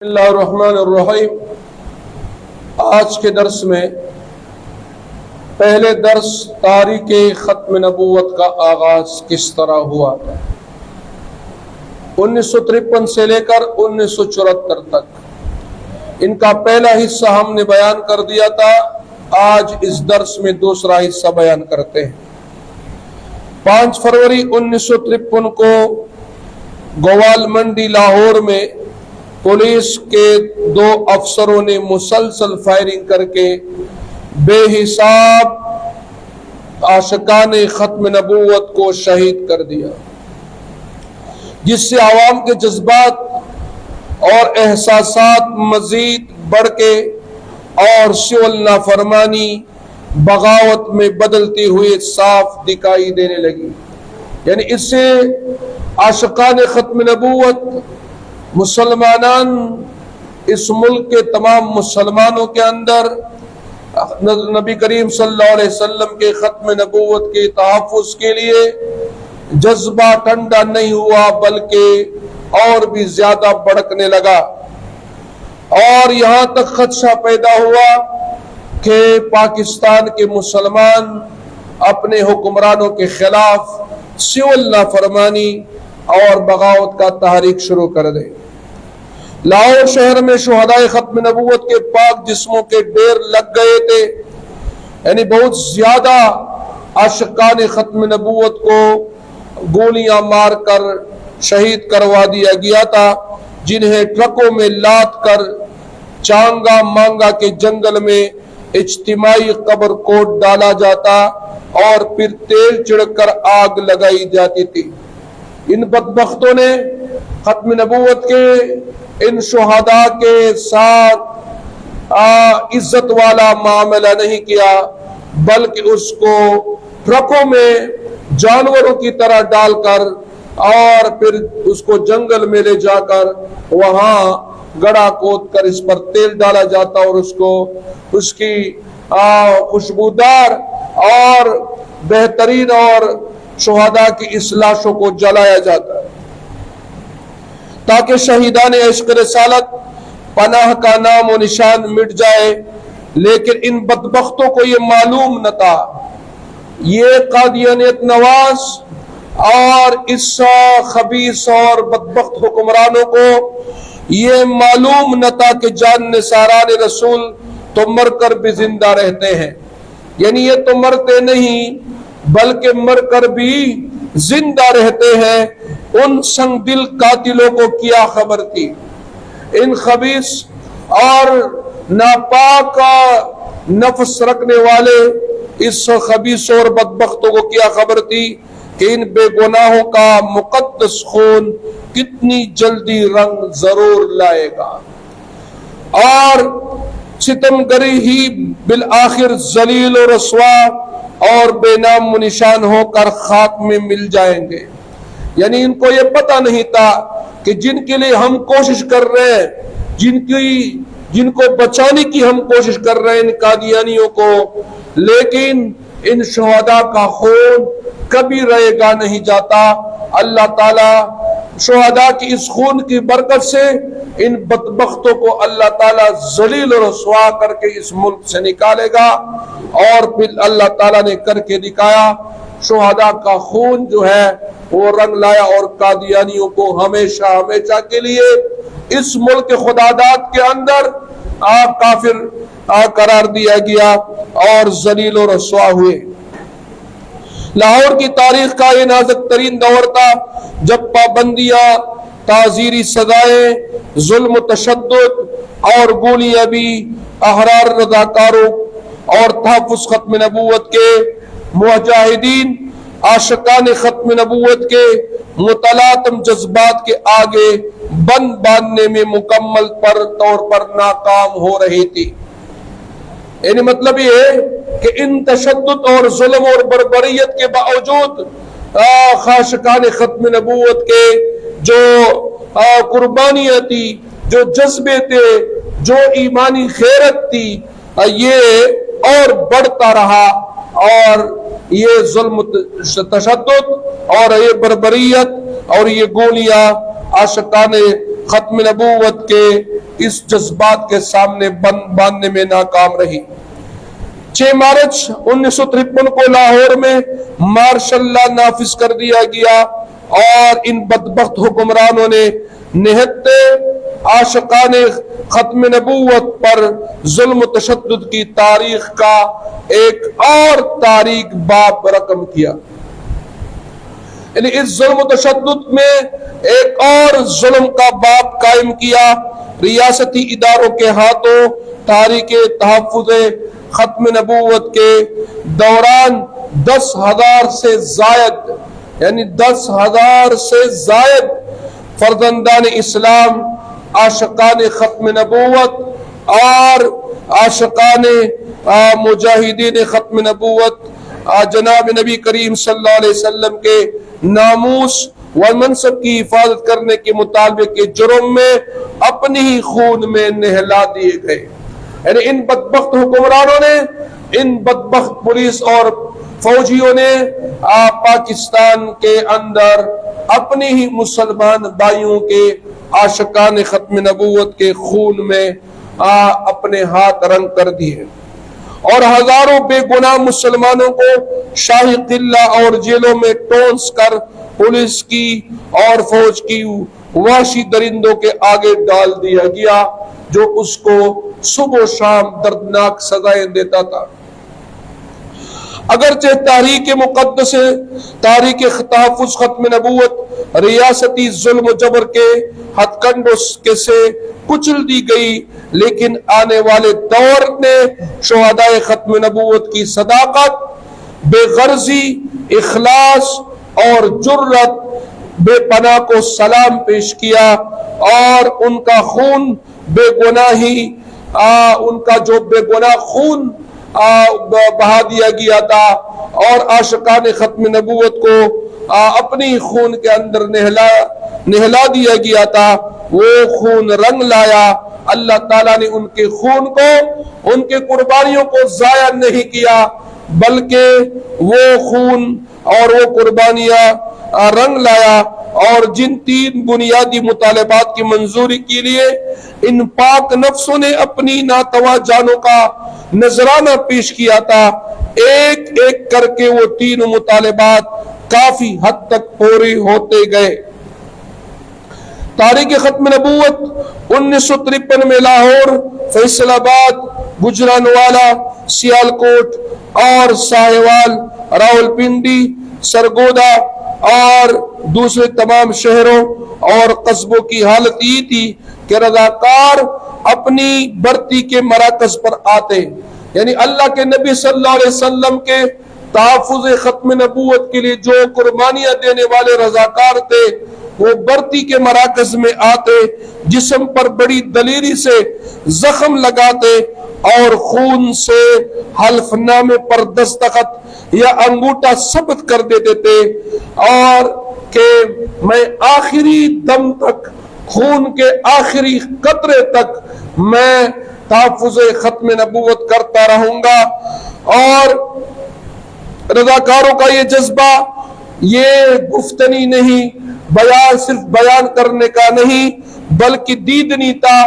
اللہ الرحمن الرحیم۔ آج کے درس میں پہلے درس تاریخ ختم نبوت کا آغاز کس طرح ہوا تھا، 1953 سے لے کر 1974 تک ان کا پہلا حصہ ہم نے بیان کر دیا تھا۔ آج اس درس میں دوسرا حصہ بیان کرتے ہیں۔ 5 فروری 1953 کو گوال منڈی لاہور میں پولیس کے 2 افسروں نے مسلسل فائرنگ کر کے بے حساب عاشقان ختم نبوت کو شہید کر دیا، جس سے عوام کے جذبات اور احساسات مزید بڑھ کے اور سول نافرمانی بغاوت میں بدلتی ہوئی صاف دکھائی دینے لگی۔ یعنی اس سے عاشقان ختم نبوت مسلمانان اس ملک کے تمام مسلمانوں کے اندر نبی کریم صلی اللہ علیہ وسلم کے ختم نبوت کے تحفظ کے لیے جذبہ ٹھنڈا نہیں ہوا بلکہ اور بھی زیادہ بڑکنے لگا، اور یہاں تک خدشہ پیدا ہوا کہ پاکستان کے مسلمان اپنے حکمرانوں کے خلاف سول نافرمانی اور بغاوت کا تحریک شروع کر دے۔ لاہور شہر میں شہدائے ختم نبوت کے پاک جسموں کے ڈھیر لگ گئے تھے، یعنی بہت زیادہ عاشقان ختم نبوت کو گولیاں مار کر شہید کروا دیا گیا تھا، جنہیں ٹرکوں میں لاد کر چانگا مانگا کے جنگل میں اجتماعی قبر کوٹ ڈالا جاتا اور پھر تیل چھڑک کر آگ لگائی جاتی تھی۔ ان بدبختوں نے ختم نبوت کے ان شہداء کے ساتھ عزت والا معاملہ نہیں کیا، بلکہ اس کو ٹرکوں میں جانوروں کی طرح ڈال کر اور پھر اس کو جنگل میں لے جا کر وہاں گڑھا کھود کر اس پر تیل ڈالا جاتا اور اس کی خوشبودار اور بہترین اور شہداء کی اس لاشوں کو جلایا جاتا ہے تاکہ شہیدان عشق رسالت پناہ کا نام و نشان مٹ جائے۔ لیکن ان بدبختوں کو یہ معلوم نہ تھا، یہ قادیانیت نواز اور اس خبیث اور بدبخت حکمرانوں کو یہ معلوم نہ تھا کہ جان نثاران رسول تو مر کر بھی زندہ رہتے ہیں، یعنی یہ تو مرتے نہیں بلکہ مر کر بھی زندہ رہتے ہیں۔ ان سنگ دل قاتلوں کو کیا خبر تھی، ان خبیث اور ناپاک نفس رکھنے والے اس خبیث اور بدبختوں کو کیا خبر تھی کہ ان بے گناہوں کا مقدس خون کتنی جلدی رنگ ضرور لائے گا، اور ستمگری ہی بالآخر ذلیل و رسوا اور بے نام و نشان ہو کر خاک میں مل جائیں گے۔ یعنی ان کو یہ پتہ نہیں تھا کہ جن کے لیے ہم کوشش کر رہے ہیں، جن کو بچانے کی ہم کوشش کر رہے ہیں ان قادیانیوں کو، لیکن ان شہداء کا خون کبھی رہے گا نہیں جاتا۔ اللہ تعالیٰ شہداء کی اس خون کی برکت سے ان بدبختوں کو اللہ تعالیٰ ذلیل و رسوا کر کے اس ملک سے نکالے گا، اور پھر اللہ تعالیٰ نے کر کے دکھایا۔ شہداء کا خون جو ہے وہ رنگ لایا اور قادیانیوں کو ہمیشہ ہمیشہ کے لیے اس ملک خداداد کے اندر کافر قرار دیا گیا اور ذلیل و رسوا ہوئے۔ لاہور کی تاریخ کا یہ نازک ترین دور تھا جب پابندیاں، تعزیری سزائیں، ظلم و تشدد اور گولیاں بھی احرار رضاکاروں اور تحفظ ختم نبوت کے مجاہدین عاشقان ختم نبوت کے متلاطم جذبات کے آگے بند باندھنے میں مکمل طور پر ناکام ہو رہی تھی۔ یعنی مطلب یہ ہے کہ ان تشدد اور ظلم اور بربریت کے باوجود عاشقان ختم نبوت کے جو قربانیاں تھی، جو جذبے تھے، جو ایمانی غیرت تھی، یہ اور بڑھتا رہا، اور یہ ظلم تشدد اور یہ بربریت اور یہ گولیاں عاشقان ختم نبوت کے اس جذبات کے سامنے باندھنے میں ناکام رہی۔ 6 مارچ 1953 کو لاہور میں مارشل لا نافذ کر دیا گیا اور ان بدبخت حکمرانوں نے نہتے عاشقان ختم نبوت پر ظلم و تشدد کی تاریخ کا ایک اور تاریخ باب رقم کیا۔ یعنی اس ظلم و تشدد میں ایک اور ظلم کا باب قائم کیا۔ ریاستی اداروں کے ہاتھوں تاریخ تحفظ ختم نبوت کے دوران 10,000 سے زائد یعنی 10,000 سے زائد فرزندان اسلام، عاشقان ختم نبوت اور عاشقان مجاہدین ختم نبوت جناب نبی کریم صلی اللہ علیہ وسلم کے ناموس و منصب کی حفاظت کرنے کے مطالبے کے جرم میں اپنی ہی خون میں نہلا دیے گئے۔ یعنی ان بدبخت حکمرانوں نے، ان بدبخت پولیس اور فوجیوں نے پاکستان کے اندر اپنی ہی مسلمان بھائیوں کے عاشقان ختم نبوت کے خون میں اپنے ہاتھ رنگ کر دیے اور ہزاروں بے گناہ مسلمانوں کو شاہی قلعہ اور جیلوں میں ٹونس کر پولیس کی اور فوج کی وحشی درندوں کے آگے ڈال دیا گیا، جو اس کو صبح و شام دردناک سزائیں دیتا تھا۔ اگرچہ تاریخ مقدس تاریخ تحفظ ختم نبوت ریاستی ظلم و جبر کے ہتھ کنڈوں سے کچل دی گئی، لیکن آنے والے دور نے شہدائے ختم نبوت کی صداقت، بے غرضی، اخلاص اور جرت بے پناہ کو سلام پیش کیا اور ان کا خون بے گناہی ان کا جو بے گناہ خون بہا دیا گیا تھا اور عاشقان ختم نبوت کو اپنی خون کے اندر نہلا دیا گیا تھا، وہ خون رنگ لایا۔ اللہ تعالیٰ نے ان کے خون کو، ان کے قربانیوں کو ضائع نہیں کیا، بلکہ وہ خون اور وہ قربانیاں رنگ لایا اور جن 3 بنیادی مطالبات کی منظوری کے لیے ان پاک نفسوں نے اپنی ناتواں جانوں کا نذرانہ پیش کیا تھا، ایک ایک کر کے وہ 3 مطالبات کافی حد تک پورے ہوتے گئے۔ تاریخ ختم نبوت 1953 میں لاہور، فیصل آباد، گجرانوالہ، سیالکوٹ اور ساہیوال، راولپنڈی، سرگودا اور دوسرے تمام شہروں اور قصبوں کی حالت یہ تھی کہ رضاکار اپنی برتی کے مراکز پر آتے، یعنی اللہ کے نبی صلی اللہ علیہ وسلم کے تحفظ ختم نبوت کے لیے جو قربانیاں دینے والے رضاکار تھے، وہ برتی کے مراکز میں آتے، جسم پر بڑی دلیری سے زخم لگاتے اور خون سے حلف نامے پر دستخط یا انگوٹھا ثبت کر دیتے تھے اور کہ میں آخری دم تک، خون کے آخری قطرے تک میں تحفظ ختم نبوت کرتا رہوں گا۔ اور رضاکاروں کا یہ جذبہ، یہ گفتنی نہیں، بیان صرف بیان کرنے کا نہیں بلکہ دیدنی تھا،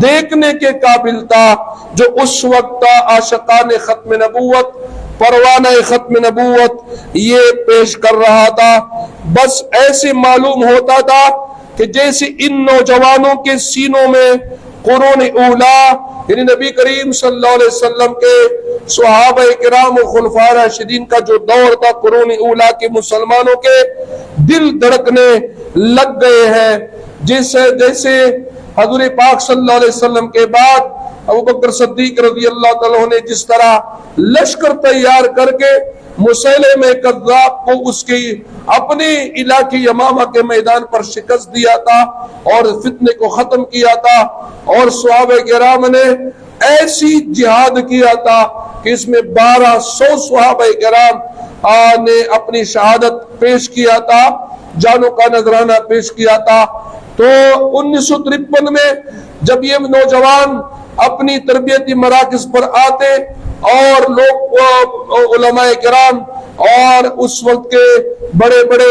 دیکھنے کے قابل تھا، جو اس وقت عاشقان ختم نبوت، پروانہ ختم نبوت یہ پیش کر رہا تھا۔ بس ایسے معلوم ہوتا تھا کہ جیسے ان نوجوانوں کے سینوں میں قرون اولا، یعنی نبی کریم صلی اللہ علیہ وسلم کے صحابہ کرام و خلفائے راشدین کا جو دور تھا، قرون اولا کے مسلمانوں کے دل دھڑکنے لگ گئے ہیں، جیسے حضور پاک صلی اللہ علیہ وسلم کے بعد ابوبکر صدیق رضی اللہ تعالیٰ نے جس طرح لشکر تیار کر کے مسیلمہ کذاب کو اس کی اپنے علاقے یمامہ کے میدان پر شکست دیا تھا اور فتنے کو ختم کیا تھا، اور صحابہ کرام نے ایسی جہاد کیا تھا کہ اس میں 1200 صحابہ کرام نے اپنی شہادت پیش کیا تھا، جانوں کا نذرانہ پیش کیا تھا۔ تو 1953 میں جب یہ نوجوان اپنی تربیتی مراکز پر آتے اور لوگ علماء کرام اور اس وقت کے بڑے بڑے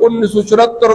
1974